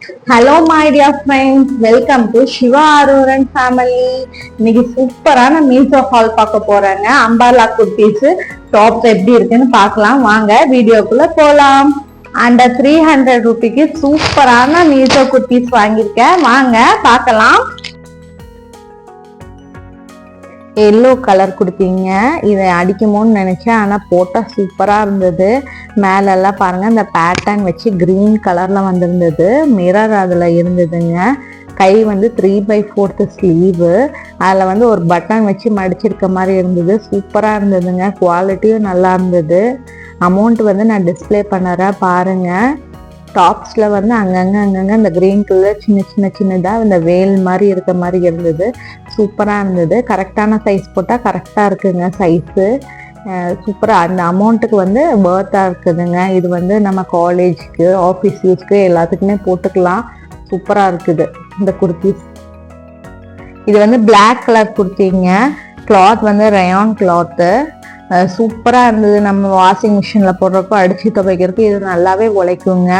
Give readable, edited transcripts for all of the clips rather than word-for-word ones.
Hello my dear friends, welcome to Siva அரோரன் family. இன்னைக்கு சூப்பரான மீஷோ ஹால் பார்க்க போறேங்க. அம்பாலா குர்த்திஸ் டாப்ஸ் எப்படி இருக்குன்னு பார்க்கலாம் வாங்க, வீடியோக்குள்ள போலாம். அண்டர் 300 ரூபிக்கு சூப்பரான மீஷோ குர்த்திஸ் வாங்கியிருக்கேன், வாங்க பார்க்கலாம். எல்லோ கலர் கொடுத்தீங்க, இதை அடிக்குமோன்னு நினைச்சேன், ஆனால் போட்டால் சூப்பராக இருந்தது. மேலெல்லாம் பாருங்க, இந்த பேட்டர்ன் வச்சு கிரீன் கலர்ல வந்திருந்தது. மிரர் அதில் இருந்ததுங்க. கை வந்து 3/4 ஸ்லீவு, அதில் வந்து ஒரு பட்டன் வச்சு மடிச்சிருக்க மாதிரி இருந்தது. சூப்பராக இருந்ததுங்க, குவாலிட்டியும் நல்லா இருந்தது. அமௌண்ட் வந்து நான் டிஸ்பிளே பண்ணுறேன் பாருங்க. டாப்ஸில் வந்து அங்கங்கே இந்த கிரீன் கலர் சின்னதாக இந்த வேல் மாதிரி இருக்க மாதிரி இருந்தது. சூப்பராக இருந்தது. கரெக்டான சைஸ் போட்டால் கரெக்டாக இருக்குங்க சைஸு. சூப்பராக அந்த அமௌண்ட்டுக்கு வந்து பர்த்தாக இருக்குதுங்க. இது வந்து நம்ம காலேஜுக்கு, ஆஃபீஸ் யூஸ்க்கு எல்லாத்துக்குமே போட்டுக்கலாம். சூப்பராக இருக்குது இந்த குர்த்திஸ். இது வந்து பிளாக் கலர் குர்த்திங்க. கிளாத் வந்து ரயான் கிளாத்து. சூப்பராக இருந்தது. நம்ம வாஷிங் மிஷினில் போடுறப்போ அடித்து துவைக்கிறதுக்கு இது நல்லாவே உழைக்குங்க.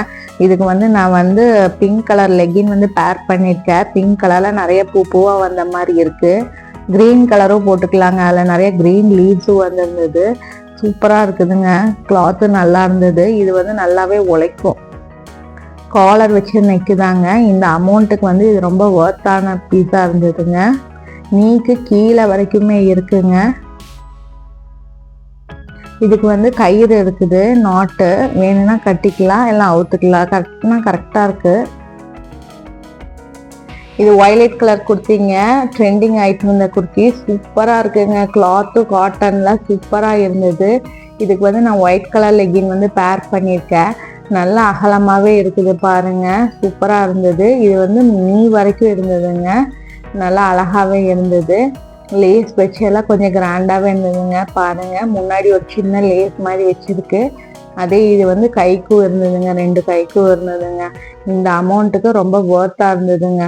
இதுக்கு வந்து நான் வந்து பிங்க் கலர் லெகின் வந்து பேர் பண்ணியிருக்கேன். பிங்க் கலரில் நிறைய பூவாக வந்த மாதிரி இருக்குது. க்ரீன் கலரும் போட்டுக்கலாங்க, அதில் நிறைய க்ரீன் லீவ்ஸும் வந்திருந்தது. சூப்பராக இருக்குதுங்க, கிளாத்து நல்லா இருந்தது. இது வந்து நல்லாவே உழைக்கும். காலர் வச்சு நிற்குதாங்க. இந்த அமௌண்ட்டுக்கு வந்து இது ரொம்ப ஒர்த்தான பீஸாக இருந்ததுங்க. நீக்கு கீழே வரைக்குமே இருக்குங்க. இதுக்கு வந்து கயிறு இருக்குது, நாட்டு வேணும்னா கட்டிக்கலாம், எல்லாம் அவுத்துக்கலாம். கரெக்டாக இருக்குது. இது வயலட் கலர் குர்த்திங்க. ட்ரெண்டிங் ஆயிட்டு இருந்த குர்த்தி சூப்பராக இருக்குங்க. கிளாத்து காட்டன்லாம் சூப்பராக இருந்தது. இதுக்கு வந்து நான் ஒயிட் கலர் லெகின் வந்து பேர் பண்ணியிருக்கேன். நல்லா அகலமாகவே இருக்குது பாருங்க. சூப்பராக இருந்தது. இது வந்து நீ வரைக்கும் இருந்ததுங்க. நல்லா அழகாகவே இருந்தது. லேஸ் வச்சு எல்லாம் கொஞ்சம் கிராண்டாகவே இருந்ததுங்க பாருங்க. முன்னாடி ஒரு சின்ன லேஸ் மாதிரி வச்சிருக்கு. அதே இது வந்து கைக்கும் இருந்ததுங்க, 2 கைக்கும் இருந்ததுங்க. இந்த அமௌண்ட்டுக்கு ரொம்ப ஒர்த்தாக இருந்ததுங்க.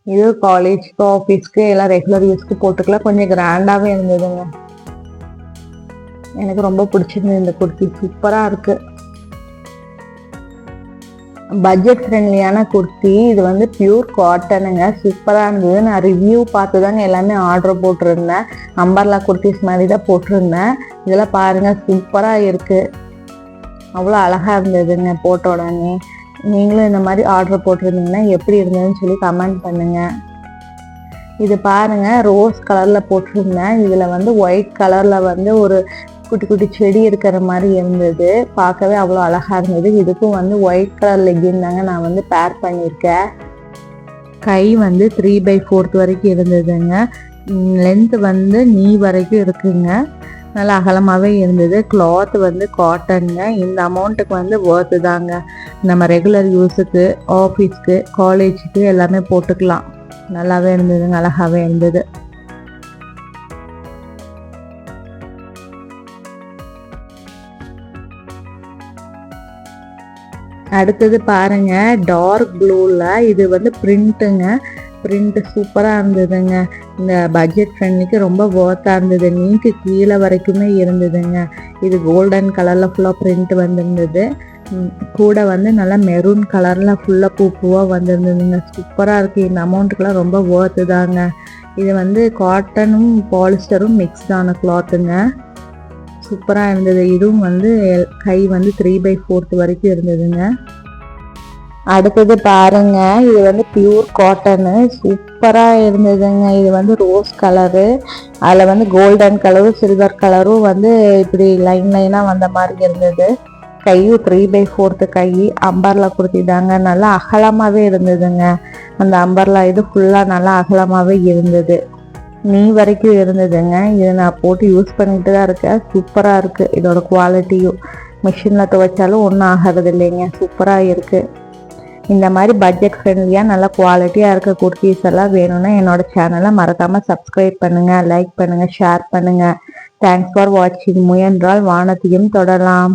இது காலேஜ்க்கு, ஆஃபீஸ்க்கு எல்லாம் ரெகுலர் யூஸ்க்கு போட்டுக்கலாம். கொஞ்சம் கிராண்டாகவே இருந்ததுங்க. எனக்கு ரொம்ப பிடிச்சிருந்தது இந்த குர்த்தி. சூப்பராக இருக்கு. பட்ஜெட் ஃப்ரெண்ட்லியான குர்த்தி. இது வந்து பியூர் காட்டனுங்க. சூப்பராக இருந்தது. நான் ரிவ்யூ பார்த்து தாங்க எல்லாமே ஆர்டர் போட்டிருந்தேன். அம்பர்லா குர்த்திஸ் மாதிரி தான் போட்டிருந்தேன். இதெல்லாம் பாருங்க, சூப்பராக இருக்கு. அவ்வளோ அழகாக இருந்ததுங்க போட்ட உடனே. நீங்களும் இந்த மாதிரி ஆர்டர் போட்டிருந்தீங்கன்னா எப்படி இருந்ததுன்னு சொல்லி கமெண்ட் பண்ணுங்க. இது பாருங்க, ரோஸ் கலர்ல போட்டிருந்தேன். இதுல வந்து ஒயிட் கலர்ல வந்து ஒரு குட்டி குட்டி செடி இருக்கிற மாதிரி இருந்தது. பார்க்கவே அவ்வளோ அழகா இருந்தது. இதுக்கும் வந்து ஒயிட் கலர் லெகின் தாங்க நான் வந்து பேர் பண்ணியிருக்கேன். கை வந்து 3/4 வரைக்கும் இருந்ததுங்க. லென்த் வந்து நீ வரைக்கும் இருக்குங்க. நல்லா அகலமாகவே இருந்தது. கிளாத் வந்து காட்டனுங்க. இந்த அமௌண்ட்டுக்கு வந்து ஒர்த்து தாங்க. நம்ம ரெகுலர் யூஸுக்கு, ஆஃபீஸ்க்கு, காலேஜுக்கு எல்லாமே போட்டுக்கலாம். நல்லாவே இருந்ததுங்க, அழகாகவே இருந்தது. அடுத்தது பாருங்க, டார்க் ப்ளூவில் இது வந்து பிரிண்ட்டுங்க. பிரிண்ட் சூப்பராக இருந்ததுங்க. இந்த பட்ஜெட் ஃப்ரெண்ட்லிக்கு ரொம்ப ஒர்த்தாக இருந்தது. நீக்கு கீழே வரைக்குமே இருந்ததுங்க. இது கோல்டன் கலரில் ஃபுல்லாக பிரிண்ட் வந்திருந்தது. கூட வந்து நல்லா மெரூன் கலரில் ஃபுல்லாக பூவாக வந்திருந்ததுங்க. சூப்பராக இருக்குது. இந்த அமௌண்ட்டுக்கெலாம் ரொம்ப ஒர்த்து தாங்க. இது வந்து காட்டனும் பாலிஸ்டரும் மிக்ஸ்டான கிளாத்துங்க. சூப்பராக இருந்தது. இதுவும் வந்து கை வந்து 3/4 வரைக்கும் இருந்ததுங்க. அடுத்தது பாருங்க, இது வந்து பியூர் காட்டனு. சூப்பராக இருந்ததுங்க. இது வந்து ரோஸ் கலரு, அதில் வந்து கோல்டன் கலரும் சில்வர் கலரும் வந்து இப்படி லைனாக வந்த மாதிரி இருந்தது. கையும் 3/4 கை. அம்பர்லா கொடுத்திட்டாங்க. நல்லா அகலமாகவே இருந்ததுங்க. அந்த அம்பர்லா இது ஃபுல்லாக நல்லா அகலமாகவே இருந்தது. நீ வரைக்கும் இருந்ததுங்க. இதை நான் போட்டு யூஸ் பண்ணிட்டு தான் இருக்கேன். சூப்பராக இருக்குது. இதோட குவாலிட்டியும் மிஷினில் துவைச்சாலும் ஒன்றும் ஆகிறது இல்லைங்க. சூப்பராக இருக்குது. இந்த மாதிரி பட்ஜெட் ஃப்ரெண்ட்லியாக நல்லா குவாலிட்டியாக இருக்க குர்த்திஸ் எல்லாம் வேணும்னா என்னோட சேனலை மறக்காமல் சப்ஸ்கிரைப் பண்ணுங்கள், லைக் பண்ணுங்கள், ஷேர் பண்ணுங்கள். தேங்க்ஸ் ஃபார் வாட்சிங். முயன்றால் வானத்தையும் தொடரலாம்.